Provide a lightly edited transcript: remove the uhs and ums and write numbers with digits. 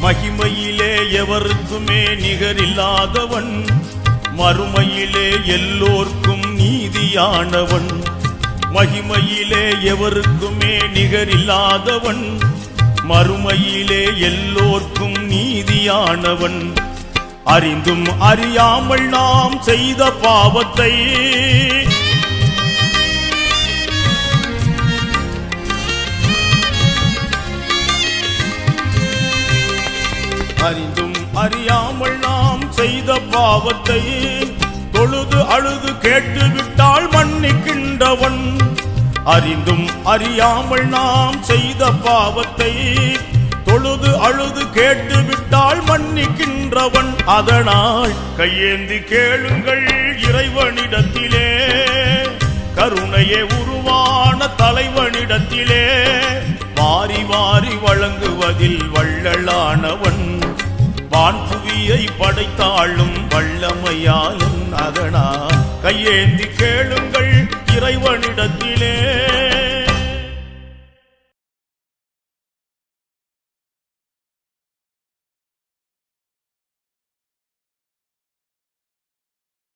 மகிமையிலே எவருக்குமே நிகரில்லாதவன், மறுமையிலே எல்லோர்க்கும் நீதியானவன். மகிமையிலே எவருக்குமே நிகரில்லாதவன், மறுமையிலே எல்லோர்க்கும் நீதியானவன். அறிந்தும் அறியாமல் நாம் செய்த பாவத்தை அறிந்தும் அறியாமல் நாம் செய்த பாவத்தை தொழுது அழுது கேட்டுவிட்டால் மன்னிக்கின்றவன். அறிந்தும் அறியாமல் நாம் செய்த பாவத்தை தொழுது அழுது கேட்டுவிட்டால் மன்னிக்கின்றவன். அதனால் கையேந்தி கேளுங்கள் இறைவனிடத்திலே, கருணையே உருவான தலைவனிடத்திலே. வாரி வாரி வழங்குவதில் வள்ளலானவன், வான்புவியை படைத்தாளும் வல்லமையாலும். அதனால் கையேந்தி கேளுங்கள் இறைவனிடத்திலே.